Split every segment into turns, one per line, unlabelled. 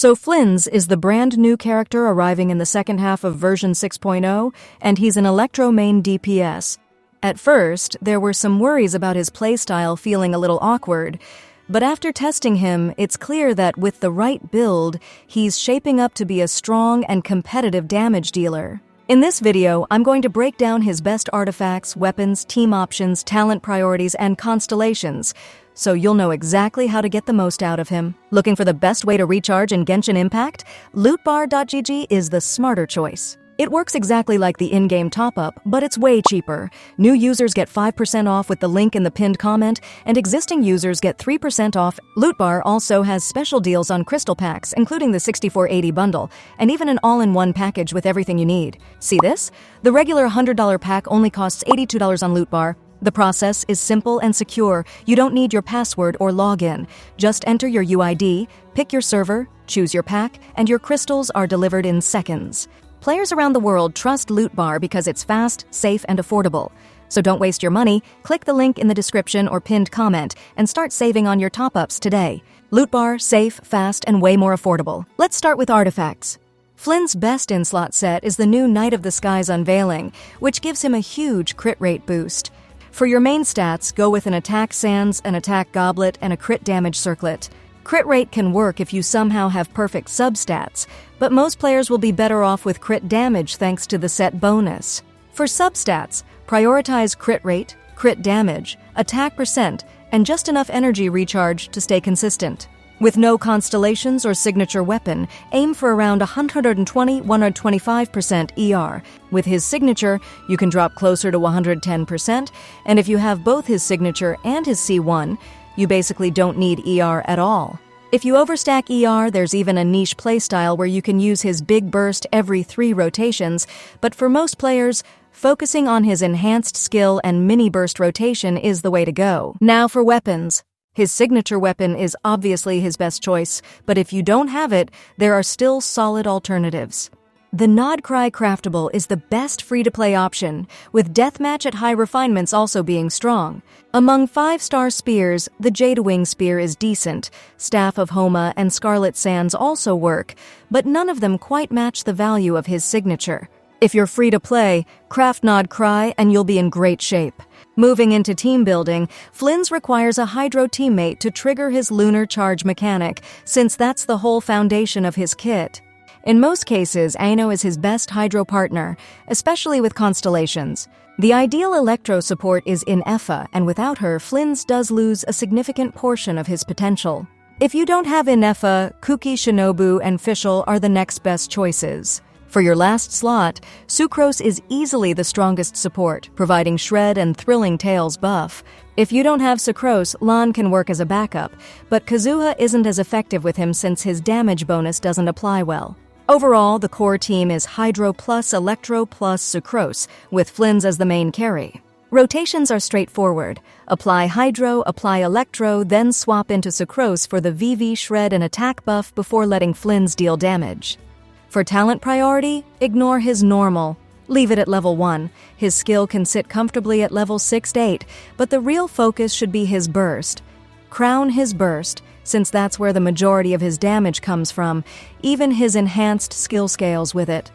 So Flins is the brand new character arriving in the second half of version 6.0, and he's an electro main DPS. At first, there were some worries about his playstyle feeling a little awkward, but after testing him, it's clear that with the right build, he's shaping up to be a strong and competitive damage dealer. In this video, I'm going to break down his best artifacts, weapons, team options, talent priorities, and constellations, so you'll know exactly how to get the most out of him. Looking for the best way to recharge in Genshin Impact? Lootbar.gg is the smarter choice. It works exactly like the in-game top-up, but it's way cheaper. New users get 5% off with the link in the pinned comment, and existing users get 3% off. Lootbar also has special deals on crystal packs, including the 6480 bundle, and even an all-in-one package with everything you need. See this? The regular $100 pack only costs $82 on Lootbar. The process is simple and secure. You don't need your password or login. Just enter your UID, pick your server, choose your pack, and your crystals are delivered in seconds. Players around the world trust Lootbar because it's fast, safe, and affordable. So don't waste your money. Click the link in the description or pinned comment and start saving on your top-ups today. Lootbar, safe, fast, and way more affordable. Let's start with artifacts. Flynn's best in-slot set is the new Knight of the Skies Unveiling, which gives him a huge crit rate boost. For your main stats, go with an attack sands, an attack goblet, and a crit damage circlet. Crit rate can work if you somehow have perfect substats, but most players will be better off with crit damage thanks to the set bonus. For substats, prioritize crit rate, crit damage, attack percent, and just enough energy recharge to stay consistent. With no constellations or signature weapon, aim for around 120-125% ER. With his signature, you can drop closer to 110%, and if you have both his signature and his C1, you basically don't need ER at all. If you overstack ER, there's even a niche playstyle where you can use his big burst every 3 rotations, but for most players, focusing on his enhanced skill and mini burst rotation is the way to go. Now for weapons. His signature weapon is obviously his best choice, but if you don't have it, there are still solid alternatives. The Nod Cry Craftable is the best free-to-play option, with Deathmatch at high refinements also being strong. Among 5-star spears, the Jadewing Spear is decent, Staff of Homa and Scarlet Sands also work, but none of them quite match the value of his signature. If you're free to play, craft Nod Cry and you'll be in great shape. Moving into team building, Flins requires a Hydro teammate to trigger his lunar charge mechanic, since that's the whole foundation of his kit. In most cases, Aino is his best Hydro partner, especially with constellations. The ideal electro support is in Effa, and without her, Flins does lose a significant portion of his potential. If you don't have Effa, Kuki, Shinobu, and Fischl are the next best choices. For your last slot, Sucrose is easily the strongest support, providing Shred and Thrilling Tales buff. If you don't have Sucrose, Lan can work as a backup, but Kazuha isn't as effective with him since his damage bonus doesn't apply well. Overall, the core team is Hydro plus Electro plus Sucrose, with Flins as the main carry. Rotations are straightforward. Apply Hydro, apply Electro, then swap into Sucrose for the VV Shred and attack buff before letting Flins deal damage. For talent priority, ignore his normal. Leave it at level 1. His skill can sit comfortably at level 6 to 8, but the real focus should be his burst. Crown his burst, since that's where the majority of his damage comes from, even his enhanced skill scales with it.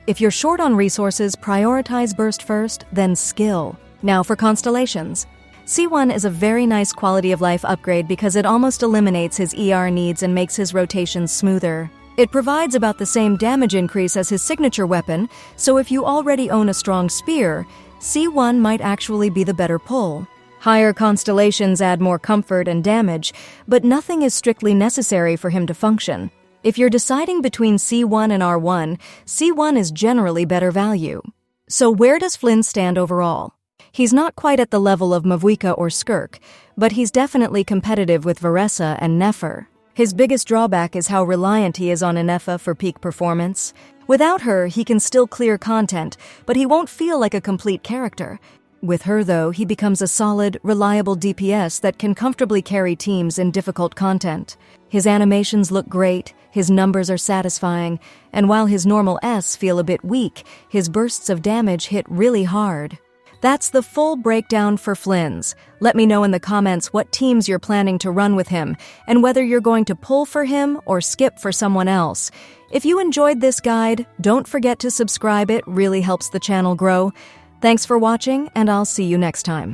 If you're short on resources, prioritize burst first, then skill. Now for constellations. C1 is a very nice quality of life upgrade because it almost eliminates his ER needs and makes his rotations smoother. It provides about the same damage increase as his signature weapon, so if you already own a strong spear, C1 might actually be the better pull. Higher constellations add more comfort and damage, but nothing is strictly necessary for him to function. If you're deciding between C1 and R1, C1 is generally better value. So where does Flynn stand overall? He's not quite at the level of Mavuika or Skirk, but he's definitely competitive with Veressa and Nefer. His biggest drawback is how reliant he is on Ineffa for peak performance. Without her, he can still clear content, but he won't feel like a complete character. With her, though, he becomes a solid, reliable DPS that can comfortably carry teams in difficult content. His animations look great, his numbers are satisfying, and while his normal S feel a bit weak, his bursts of damage hit really hard. That's the full breakdown for Flins. Let me know in the comments what teams you're planning to run with him, and whether you're going to pull for him or skip for someone else. If you enjoyed this guide, don't forget to subscribe. It really helps the channel grow. Thanks for watching, and I'll see you next time.